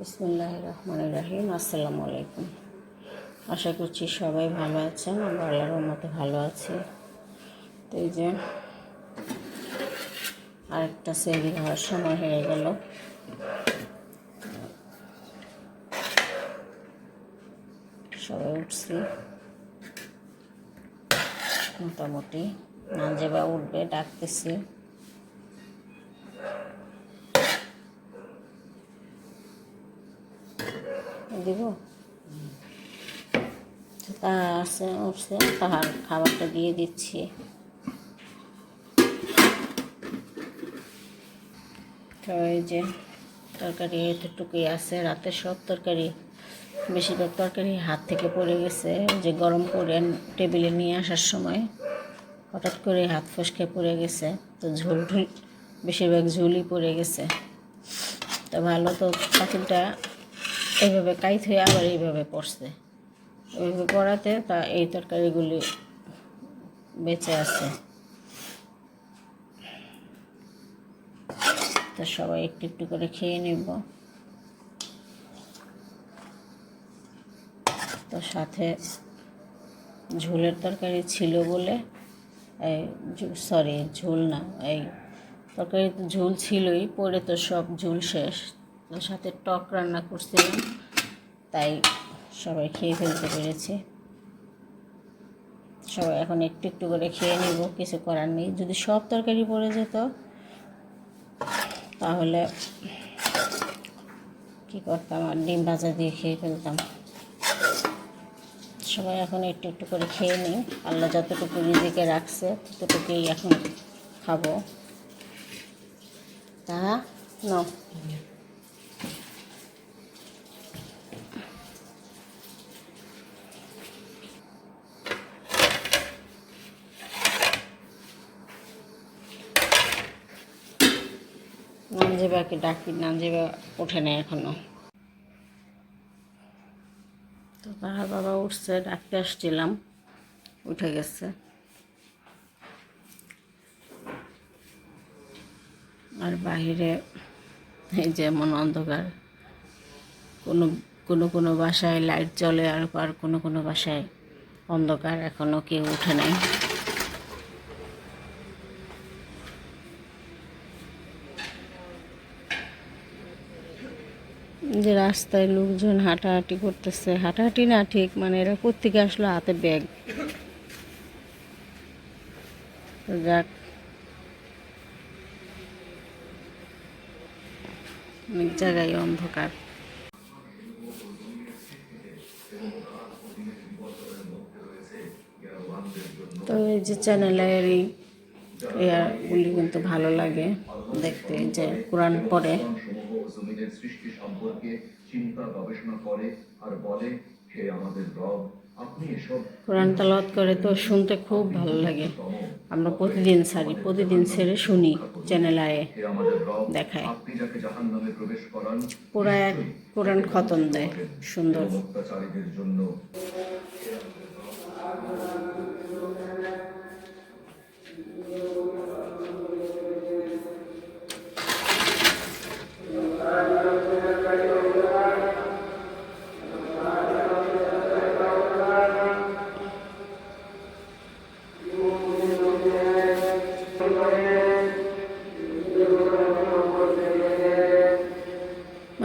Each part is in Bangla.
বিসমিল্লাহির রহমানির রহিম। আসসালামু আলাইকুম। আশা করছি সবাই ভালো আছেন। আমরা আল্লাহর রহমতে ভালো আছি। তো এই যে আরেকটা সেহরি হওয়ার সময় হয়ে গেল। সবাই উঠছি মোটামুটি। নাজেবা উঠবে, ডাকতেছি। দিব তা আছে, উঠছে, তাহার খাবারটা দিয়ে দিচ্ছি। তো এই যে তরকারি এতটুকুই আছে। রাতে সব তরকারি, বেশিরভাগ তরকারি হাত থেকে পড়ে গেছে। যে গরম করে টেবিলে নিয়ে আসার সময় হঠাৎ করে হাত ফসকে পড়ে গেছে। তো ঝোল বেশিরভাগ ঝোলই পড়ে গেছে। তো ভালো তো পাতিলটা এইভাবে কাইত হয়ে আবার এইভাবে পড়ছে। এইভাবে পড়াতে তা এই তরকারিগুলি বেঁচে আছে। তো সবাই একটু একটু করে খেয়ে নেব। তো সাথে ঝোলের তরকারি ছিল বলে, ঝোল না, এই তরকারি তো ঝোল ছিলই, পরে তো সব ঝোল শেষ। তো সাথে টক রান্না করছিলাম, তাই সবাই খেয়ে ফেলতে পেরেছি। সবাই এখন একটু একটু করে খেয়ে নেব, কিছু করার নেই। যদি সব তরকারি পড়ে যেত তাহলে কী করতাম, আর ডিম ভাজা দিয়ে খেয়ে ফেলতাম। সবাই এখন একটু একটু করে খেয়ে নিই। আল্লাহ যতটুকু রিজিকে রাখছে ততটুকুই এখন খাবো। তা নাও। নানজিবাকে ডাকি, নানজিবা ওঠে না এখনো। তো তাহার বাবা উঠছে, ডাকতে আসছিলাম, উঠে গেছে। আর বাহিরে এই যেমন অন্ধকার, কোনো কোনো কোনো বাসায় লাইট জ্বলে, আর কোনো কোনো বাসায় অন্ধকার, এখনও কেউ উঠে নাই। যে রাস্তায় লোকজন হাঁটাহাঁটি করতেছে, হাঁটাহাঁটি না ঠিক, মানে এরা কোত্থেকে আসলো হাতে ব্যাগ। যাক, অনেক জায়গায় অন্ধকার। তো এই যে চ্যানেলের এই এয়ারগুলি কিন্তু ভালো লাগে দেখতে, যে কোরআন পড়ে। কোরআন তেলাওয়াত করে তো শুনতে খুব ভালো লাগে। আমরা প্রতিদিন ছেড়ে শুনি, চ্যানেল আয়ে দেখায়। পুরা এক কোরআন খতম দেয়, সুন্দর।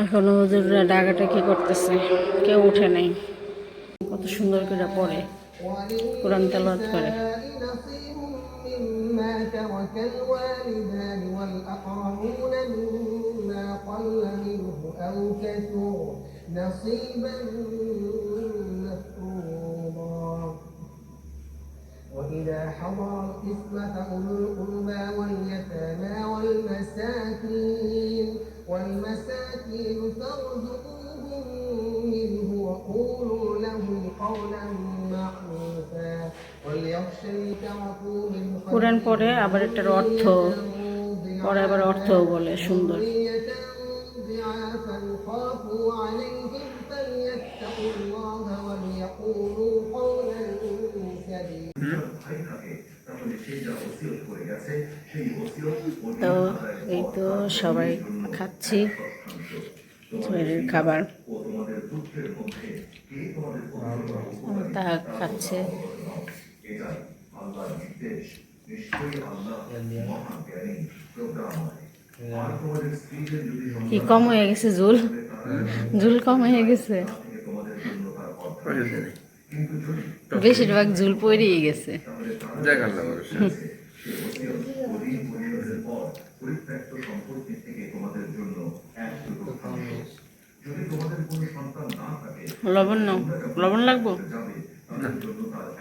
এখনো হুজুররা ডাকাটাকি করতেছে, কেউ উঠে নাই। কত সুন্দর করে পড়ে, কোরআন তেলাওয়াত করে। وإذا حضر القسمة أولو القربى واليتامى والمساكين فارزقوهم منه وقولوا لهم قولا معروفا وليخشى الكافرون من কোরআন পড়ে আবার এটার অর্থ পড়ে, আবার অর্থও বলে সুন্দর। خافوا عليهم فليتقوا الله وليقولوا قولا سديدا। তো এই তো সবাই খাচ্ছি। শরীরের খাবার তাহা খাচ্ছে। কি কম হয়ে গেছে ঝুল? ঝুল কম হয়ে গেছে, বেশিরভাগ ঝুল পড়েই গেছে। লবণ নাও, লবণ লাগবো?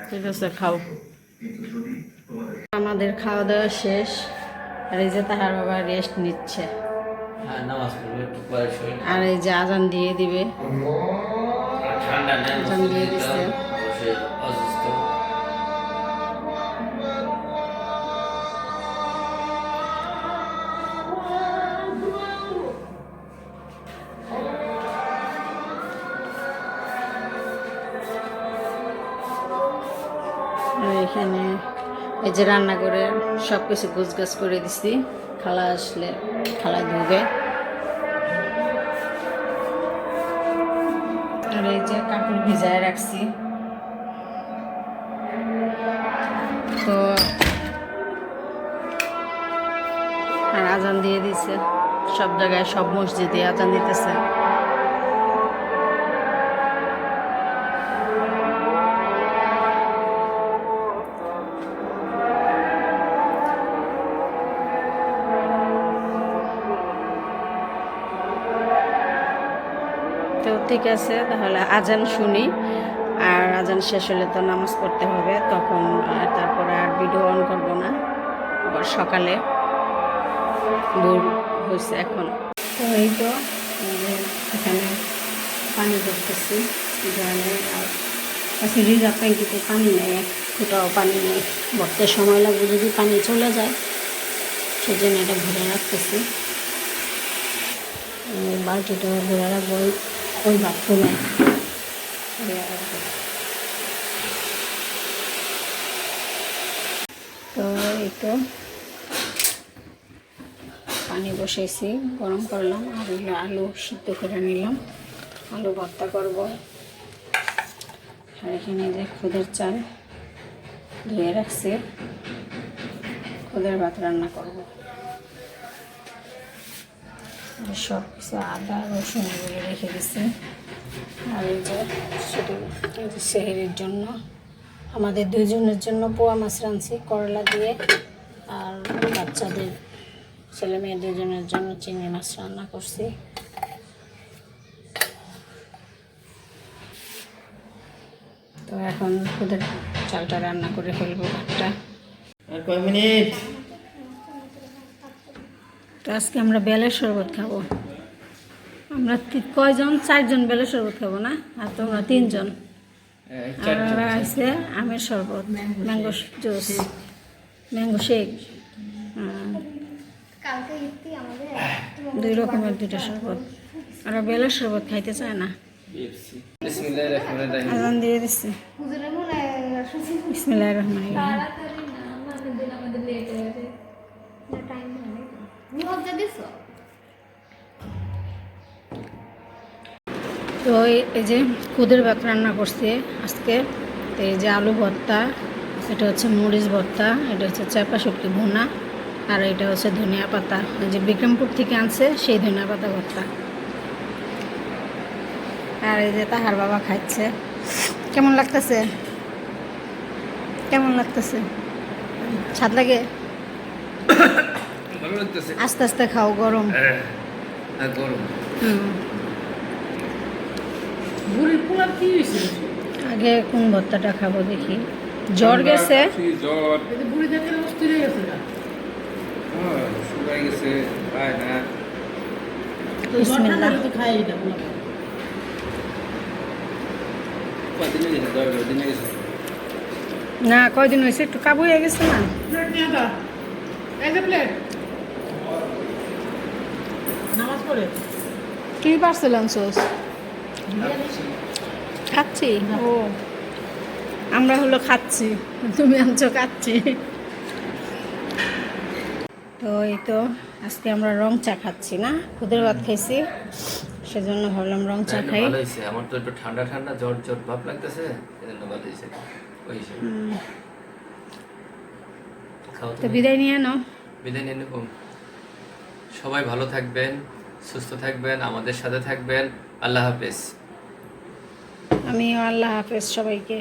ঠিক আছে, খাও। আমাদের খাওয়া দাওয়া শেষ, আর এই যে তাহার বাবা রেস্ট নিচ্ছে, আর এই যে আজান দিয়ে দিবে, আজান দিয়ে দিচ্ছে। আর এখানে এই যে রান্না করে সব কিছু গুছগাছ করে দিছি, খালা আসলে খালা ধুবে। আর এই যে কাপড় ভিজায় রাখছি, তো আর আজান দিয়ে দিছে, সব জায়গায় সব মসজিদে আজান দিতেছে। তো ঠিক আছে, তাহলে আজান শুনি, আর আজান শেষ হলে তো নামাজ পড়তে হবে, তখন তারপরে আর ভিডিও অন করবো না, আবার সকালে ভোর হয়েছে এখন। তো এই তো এখানে পানি ধরতেছি, আর রিজার্ভ ট্যাঙ্কিতে পানি নেই, এক ফুটাও পানি নেই, ভরতে সময় লাগবে যদি পানি চলে যায়, সেজন্য এটা ভরে রাখতেছি। বালতিটা ভরে রাখবো ওই বাথরুমে। তো এই তো পানি বসেছি, গরম করলাম, আর আলু সিদ্ধ করে নিলাম, আলু ভর্তা করব। আর এখানে যে খুদের চাল ধুয়ে রাখছি, খুদের ভাত রান্না করব। সব কিছু আদা রসুন এগুলো রেখে দিচ্ছি। আর এই যে শুধু সেহেরির জন্য আমাদের দুইজনের জন্য পোয়া মাছ রাঁধছি করলা দিয়ে, আর বাচ্চাদের ছেলে মেয়ে দুজনের জন্য চিংড়ি মাছ রান্না করছি। তো এখন খুদের চালটা রান্না করে ফেলবো ভাতটা। আর কয় মিনিট? তো আজকে আমরা বেলের শরবত খাবো। আমরা কয়জন? 4 জন বেলের শরবত খাবো না, আর তোমরা 3 জন। আর ওরা আছে আমের শরবত, ম্যাঙ্গো জুস, ম্যাঙ্গো শেক, 2 রকমের 2টা শরবত। ওরা বেলের শরবত খাইতে চায় না। আজান দিয়ে দিচ্ছে, বিসমিল্লাহির রহমানির রহিম। তো এই যে খুদের ভাত রান্না করছে আজকে। তো এই যে আলু ভর্তা, এটা হচ্ছে মরিচ ভর্তা, এটা হচ্ছে চাপা শুটকি ভুনা, আর এটা হচ্ছে ধনিয়া পাতা, এই যে বিক্রমপুর থেকে আনছে সেই ধনিয়া পাতা ভর্তা। আর এই যে তাহার বাবা খাচ্ছে। কেমন লাগতেছে? কেমন লাগতেছে? স্বাদ লাগে? আস্তে আস্তে খাও, গরম। গরম। আগে কোন ভর্তাটা খাবো দেখি। জ্বর গেছে, বিসমিল্লাহ। না, কয়দিন হয়েছে, একটু কাবু হয়ে গেছে না। কি পার্সেল আনছোস? খাচ্ছি। ও, আমরা হলো খাচ্ছি, তুমি আনছো খাচ্ছি। তো এই তো আজকে আমরা রং চা খাচ্ছি না, খুদের ভাত খাইছি, সেজন্য ভাবলাম রং চা তাই না, খাই। ভালো হয়েছে। আমার তো একটু ঠান্ডা ঠান্ডা জ্বর জ্বর ভাব লাগতেছে, এজন্য ভালো হয়েছে। ওই হিসেবে খাও তো তুমি। বিদায় নিয়ে নাও। বিদায় নিয়ে নেব। সবাই ভালো থাকবেন, সুস্থ থাকবেন, আমাদের সাথে থাকবেন। আল্লাহ হাফেজ। আমিও আল্লাহ হাফেজ সবাইকে।